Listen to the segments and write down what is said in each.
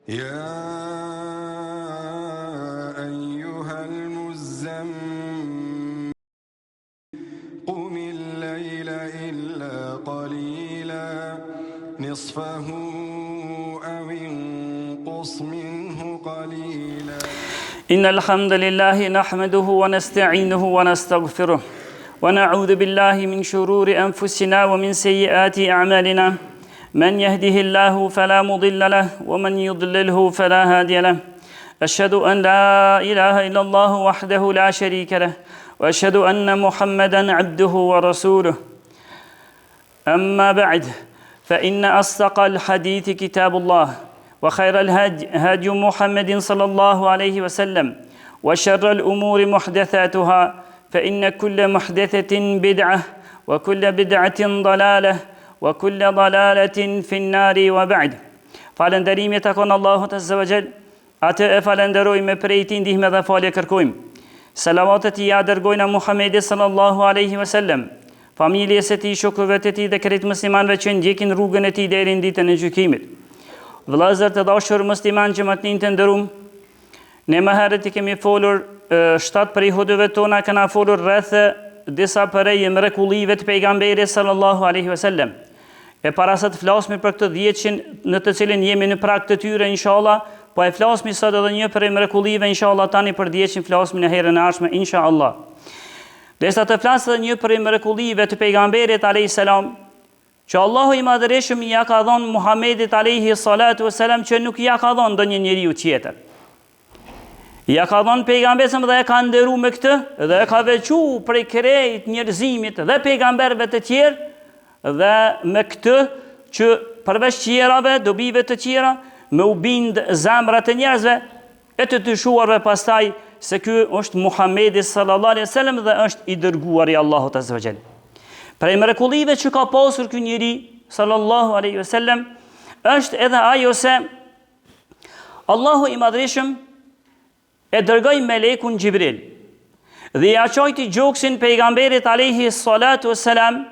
يا أيها المزمل قم الليل إلا قليلا نصفه أو انقص منه قليلا إن الحمد لله نحمده ونستعينه ونستغفره ونعوذ بالله من شرور أنفسنا ومن سيئات أعمالنا من يهده الله فلا مضل له ومن يضلله فلا هادي له أشهد أن لا إله إلا الله وحده لا شريك له وأشهد أن محمدا عبده ورسوله أما بعد فإن أصدق الحديث كتاب الله وخير الهدي محمد صلى الله عليه وسلم وشر الأمور محدثاتها فإن كل محدثة بدعة وكل بدعة ضلالة وكل ضلالة في النار وبعد falënderimi takon Allahut azza wa jall atë e falenderojmë prej tij ndihmë dhe falje kërkojmë selavatet i ja dërgojna Muhamedit sallallahu alaihi wasallam familjes së tij shokëve të tij dhe krejt muslimanëve që ndjekin rrugën e tij deri në ditën e gjykimit vëllezër të dashur musliman që më të nderuam ne më herët i kemi folur 7 prej hudëve tona kanë folur rreth disa prej mrekullive të pejgamberit sallallahu alaihi wasallam e para se të flasim për këtë 10 në të cilin jemi në prag të tyre inshallah po e flasim sot edhe një prej mrekullive inshallah tani për 10 flasim në herën e ardhshme inshallah derisa të flas edhe një prej mrekullive të pejgamberit alayhis salam që Allahu i madhërisht ja ka dhënë Muhamedit alayhi salatu wasalam që nuk ja ka dhënë ndonjë njeriu tjetër ja ka dhënë pejgamberin dhe e ka nderuar me këtë dhe e ka veçuar prej krejt njerëzimit dhe pejgamberëve të tjerë dhe me këtë që përveç tjerave, dobive të tjera, me u bind zemrat e njerëzve e të dyshuarve pastaj se ky është Muhamedi sallallahu alaihi wasallam dhe është i dërguar i Allahut azza wa jall. Prej mrekullive që ka pasur ky njeri sallallahu alaihi wasallam është edhe ajo se Allahu i madhreshëm e dërgoi melekun Gjibril dhe ja çojti gjoksin pejgamberit alayhi salatu wassalam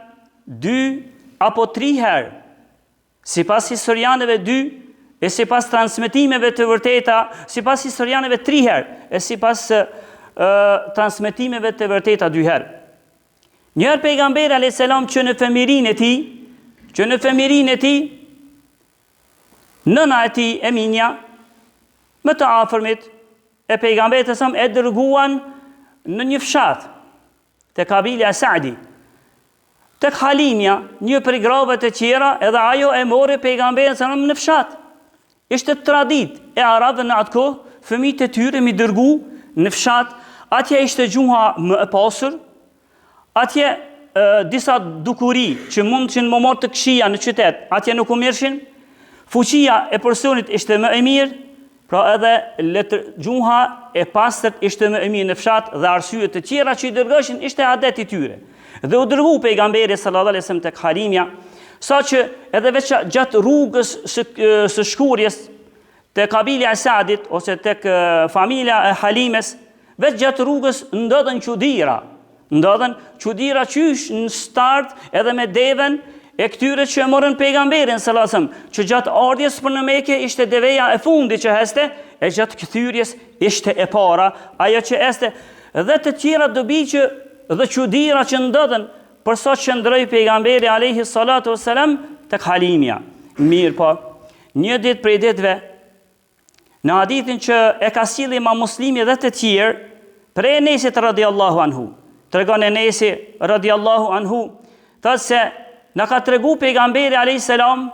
2 apo 3 herë, sipas historianëve 2 e sipas transmetimeve të vërteta, sipas historianëve 3 herë e sipas transmetimeve të vërteta 2 herë. Njëherë pejgamberi alayhis salam që në fëmirinë e tij, nëna e tij Eminia, më të afërmit e pejgamberit sa e dërguan në një fshat te kabila e Saadi. Tek Halimja, një prej grave të tjera, edhe ajo e mori pejgamberin sa në fshat. Ishte tradit e arabëve në atë kohë, fëmijët e tyre mi dërgu në fshat, atje ishte gjuha më e pasur, atje disa dukuri që mund që në më morë të këshia në qytet, atje nuk u mirshin, fuqia e personit ishte më e mirë, pra edhe gjuha e pastërt ishte më e mirë në fshat dhe arsyet të tjera që i dërgëshin ishte adet i tyre. Dhe u dërgu pejgamberi sallallahu alaihi wasallam tek Halimja, saqë edhe veç gjatë rrugës së shkurjes te kabila e Saadit ose tek familja e Halimes, veç gjatë rrugës ndodhen çuditëra qysh në start edhe me devën e këtyre që e morën pejgamberin sallallahu alaihi wasallam, që gjatë ardhjes për në Mekë ishte deveja e fundit që heste, e gjatë kthyrjes ishte e para, ajo që este dhe të tjera dobi që dhe çuditëra që ndodhen për sa qëndroi pejgamberi alayhi salatu wassalam tek Halimja. Mirë po, një ditë prej ditëve, në hadithin që e ka sjellë Imam Muslimi dhe të tjerë, prej Enesit radhiyallahu anhu, tregon Enesi radhiyallahu anhu, thotë se na ka tregu pejgamberi alayhis salam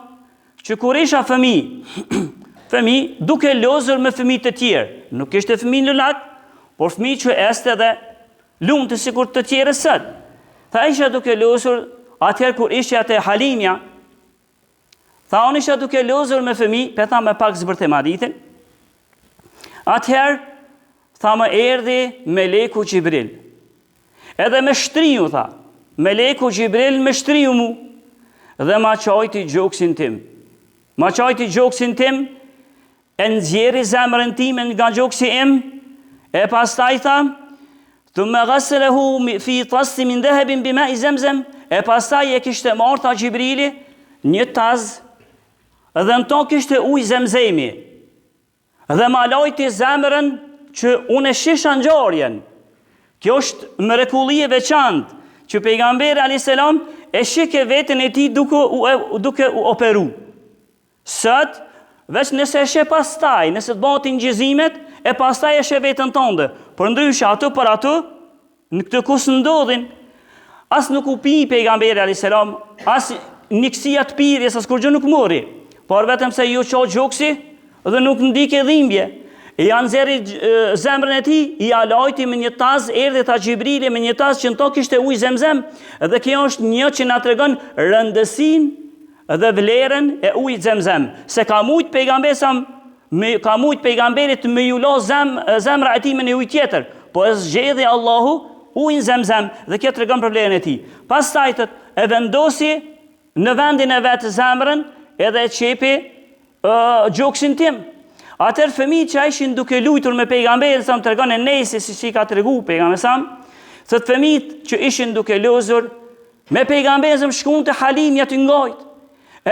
që kur isha fëmijë duke lozur me fëmijë të tjerë, nuk ishte fëmijë në lak, por fëmijë që este dhe lumtë sikur të tjerë sot. Tha isha duke lozur atëherë kur ishte atë Halimja. Tha unë isha duke lozur me fëmijë, pe tha me pak zbërtem hadithin. Atëherë tha më erdhi meleku Gjibril. Edhe me shtriu tha, meleku Gjibril me shtriu mu dhe ma qajti gjoksin tim. E nxjerri zemrën time nga gjoksi im, e pastaj tha, thumma ghassalahu fi tassin min dhahabin bima'i zamzam, e pastaj e kishte marrë tha Gjibrili një taz dhe në to kishte ujë zemzemi. dhe ma lajti zemrën që unë e shisha ngjarjen. Kjo është mrekulli e veçantë që pejgamberi alayhis salam e shike veten e tij duke u operu. Sot, veç nëse e sheh pastaj, nëse të bëhen ngjizimet, e pastaj e sheh veten tënde. Por ndryshe ato për ato, në këtë kus ndodhin, as nuk u pi pejgamberi alayhis salam, as nikësia të pirjes, as kur gjë nuk mori, por vetëm se ju qa gjoksi dhe nuk ndike dhimbje. E janë zeri zemrën e tij, i alajti me një taz, erdhi ta Xhibrili me një taz që në to kishte ujë Zemzem, dhe kjo është një që na tregon rëndësinë dhe vlerën e ujit Zemzem, se ka mujt pejgamberit me ju la zemra e tij me një ujë tjetër, po e zgjedhi Allahu ujin Zemzem, dhe kjo tregon për vlerën e tij. Pastaj e vendosi në vendin e vet zemrën edhe e çepi gjoksin tim. Atër fëmijët që ishin duke lujtur me pejgamberin sa më tregon e Enesi, si që i ka tregu pejgamberi sa, thot fëmijët që ishin duke lozur me pejgamberin sa më shkuan te Halimja të ngajt.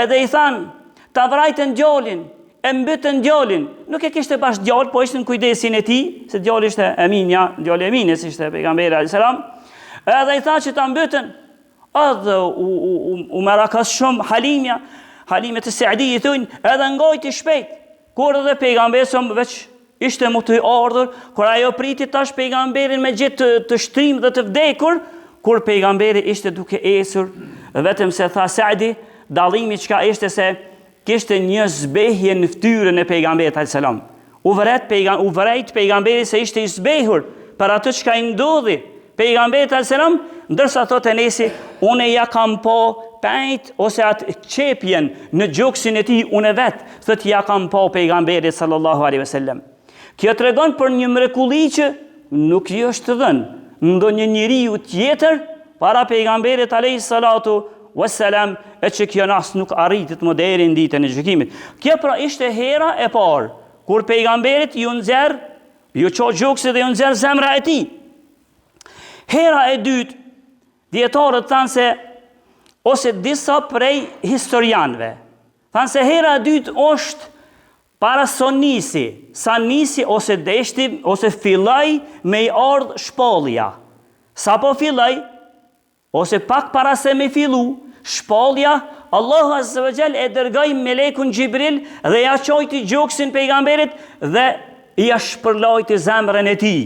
Edhe i than, ta vrajtën djalin, e mbytën djalin. Nuk e kishte bash djal, po ishte në kujdesin e tij, se djali ishte Eminja, djali i Eminës ishte pejgamberi alayhis salam. Edhe i tha që ta mbytën. Edhe u marakas shumë Halimja të Saadi i thujnë, edhe ngajti shpejt. Kur edhe pejgamberi sa veç ishte mu të ardhur, kur ajo priti tash pejgamberin me gjithë të shtrim dhe të vdekur, kur pejgamberi ishte duke esur, vetëm se tha Saadi, dallimi çka ishte se kishte një zbehje në fytyrën e pejgamberit alayhis salam. U vërejt pejgamberi se ishte i zbehur për atë çka i ndodhi pejgamberit alayhis salam, ndërsa thotë Enesi, unë ja kam po pejt ose atë qepjen në gjoksin e tij unë vet, thotë ja kam pa pejgamberit sallallahu alaihi wasallam. Kjo tregon për një mrekulli që nuk i është dhënë ndonjë njeriu tjetër para pejgamberit alayhi salatu wassalam, e që kjo nas nuk arritet më deri në ditën e gjykimit. Kjo pra ishte hera e parë kur pejgamberit ju ço gjoksi dhe ju nxjerr zemra e tij. Hera e dytë, dietarët thanë se ose disa prej historianëve thanë se hera e dytë është para sa nisi ose deshti ose filloi me i ardh shpallja. Sa po filloi ose pak para se me fillu shpallja, Allahu azza wa jall e dërgoi melekun Xhibril dhe ja çojti gjoksin pejgamberit dhe ja shpërlajti zemrën e tij.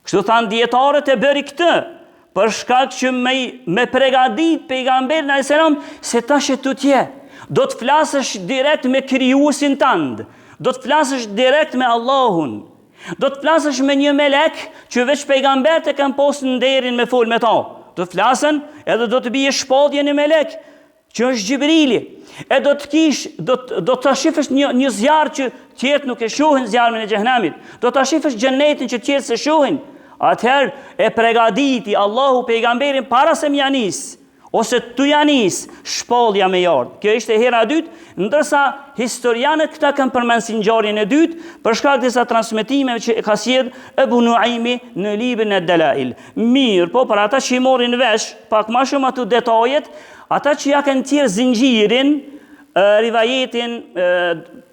Kështu thanë dietarët e bëri këtë për shkak që me pregadit pejgamberin alayhis salam se tash tutje do të flasësh direkt me krijuesin tënd, do të flasësh direkt me Allahun, do të flasësh me një melek që veç pejgamberët e kanë posë nderin me fol me ta. Do të flasën edhe do të bie shpallje në melek që është Xhibrili. E do të shifësh një zjarr që tjerët nuk e shohin, zjarrin e xhehenamit. Do të shifësh xhenetin që tjerët se shohin. Atëherë e pregaditi Allahu pejgamberin para se më janis, ose tu janis shpallja me ardh. Kjo ishte hera e dytë, ndërsa historianët këta kanë përmendur si ngjarjen e dytë për shkak të disa transmetimeve që ka sjell Ebu Nuaimi në librin e Dalail. Mirë, po për ata që i morin vesh pak më shumë ato detajet, ata që ja kanë thirr zinxhirin, rivajetin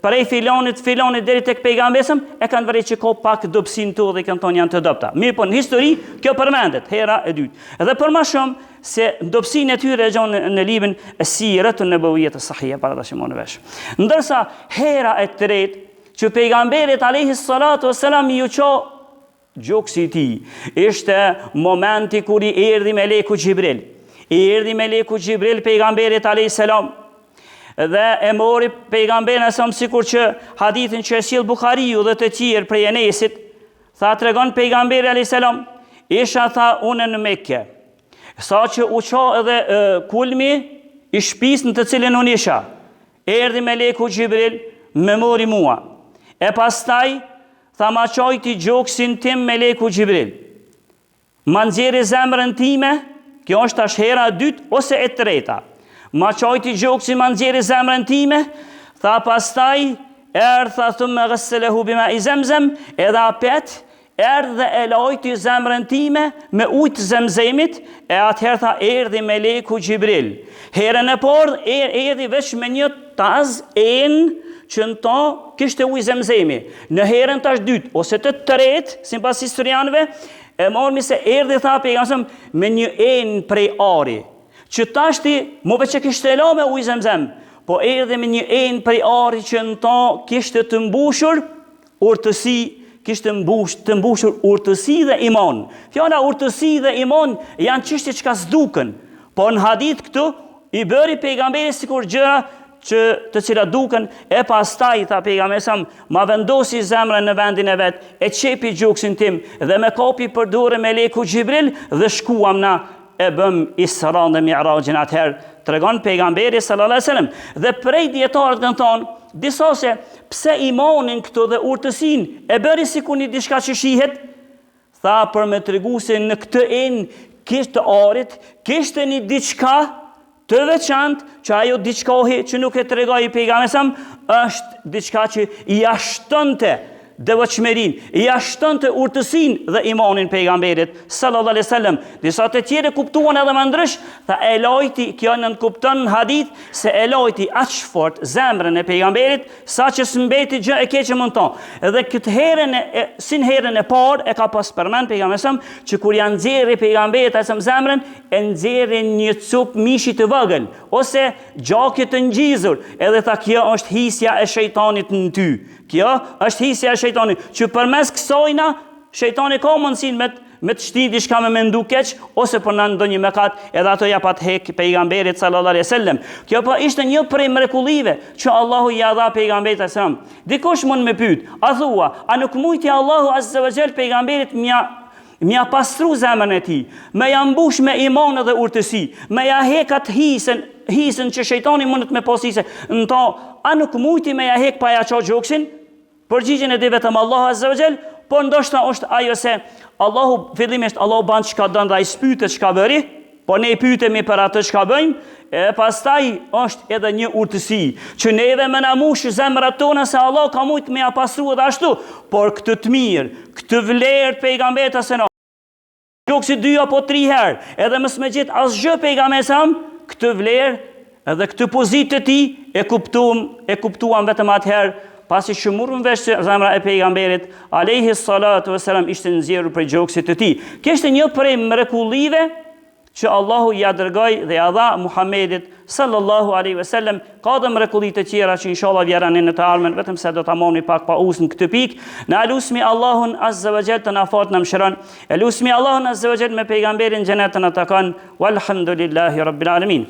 prej filonit deri tek pejgamberi, e kanë vërejtë që ka pak dobësin të dhe kanë thonë janë të dobta. Mirë, po në histori kjo përmendet, hera e dytë. Edhe për më shumë se dobësinë e tyre e gjon në librin Siratun Nabawiyyah as-Sahihah para dashimon vesh. Ndërsa hera e tretë që pejgamberit alayhis salatu wassalam ju ço gjoksi i tij, ishte momenti kur i erdhi meleku Xhibril. I erdhi meleku Xhibril pejgamberit alayhis salam dhe e mori pejgamberin asam sikur që hadithin që e sjell Buhariu dhe të tjerë prej Enesit, tha tregon pejgamberi alayhis salam, isha tha unë në Mekë. Sa që u qa edhe kulmi i shtëpisë në të cilën unë isha, erdhi meleku Xhibril me mori mua. E pastaj tha ma çojti gjoksin tim meleku Xhibril. Ma nxjerri zemrën time, kjo është tash hera e dytë ose e treta. Ma çojti gjoksin, ma nxjerri zemrën time, tha pastaj tha thumma ghassalahu bima i Zemzem, edhe apet dhe e lajti zemrën time me ujë të Zemzemit, e atëherë tha erdhi meleku Xhibril. Herën e parë erdhi veç me një taz që në ta kishte ujë zemzemi. Në herën tash dytë ose të tretë, sipas historianëve, e mormi se erdhi tha pejgamberi me një enë prej ari, që tashti më që kishte la me ujë zemzem, po erdhi me një enë prej ari që në ta kishte të mbushur urtësi, kishte të mbushur urtësi dhe iman. Fjala urtësi dhe iman janë çështje që ka s'duken, po në hadith këtu i bëri pejgamberi sikur gjëra të cilat duken, e pastaj tha pejgamberi ma vendosi zemrën në vendin e vet, e çepi gjoksin tim dhe me kapi për dorë me leku Xhibril dhe shkuam na e bëm Isra dhe Mi'rajin. Atëherë tregon pejgamberi sallallahu alajhi wasallam dhe prej dietarët kanë thonë disa se pse imanin këto dhe urtësin e bëri sikur një diçka që shihet, tha për me tregu se në këtë enë kishte arit, kishte një diçka të veçantë, që ajo diçkohi që nuk e tregoi pejgamberi është diçka që i ashtonte devotshmërin, i ashtonte urtësinë dhe imanin pejgamberit sallallahu alaihi wasallam. Disa të tjerë kuptuan edhe më ndrysh, tha e lajti, kjo nën kupton në hadith se e lajti aq fort zemrën e pejgamberit sa që s'mbeti gjë e keqe mund ta. Edhe këtë herën sin herën e parë e ka pas përmend pejgamberi që kur janë nxjerrë pejgamberit asam zemrën e nxjerrin një cup mishi të vogël ose gjaki të ngjizur, edhe tha kjo është hisja e shejtanit në ty. Kjo është hisja e shejtanit, që përmes kësajna shejtani ka mundësinë me të shti diçka me mendu keq ose për në ndonjë mëkat, edhe ato ja pat hek pejgamberit sallallahu alaihi wasallam. Kjo po ishte një prej mrekullive që Allahu ja dha pejgamberit sallallahu alaihi wasallam. Dikush mund me pyet, a thua, a nuk mujti Allahu azza wa jall pejgamberit mja pastru zemrën e tij, me ja mbush me iman dhe urtësi, me ja hekat hisën që shejtani mundet me posise në ta, a nuk mujti me ja hek pa ja qa gjoksin? Përgjigjen e di vetëm Allahu azza wa jall, por ndoshta është ajo se Allahu fillimisht Allahu ban çka don dhe ai spytet çka bëri, po ne i pyetemi për atë çka bëjmë, e pastaj është edhe një urtësi që neve më na mush zemrat tona se Allah ka mujt me ja pastru edhe ashtu, por këtë të mirë, këtë vlerë pejgamberit asena gjoksi 2 apo 3 herë, edhe mos me gjet asgjë pejgamberi këtë vlerë edhe këtë pozitë të tij e kuptuam vetëm atëherë pasi që morëm vesh se zemra e pejgamberit alayhi salatu wasalam ishte nxjerrur prej gjoksit të tij. Kishte një prej mrekullive që Allahu ja dërgoi dhe ja dha Muhammedit sallallahu alaihi wasallam. Ka dhe mrekulli të tjera që inshallah vjerën në të ardhmen, vetëm se do ta marrni pak pauzë në këtë pikë. Na lusmi Allahun azza wa jall të na fat na mëshiron. Lusmi Allahun azza wa jall me pejgamberin xhenetën e takon. Walhamdulillahi rabbil alamin.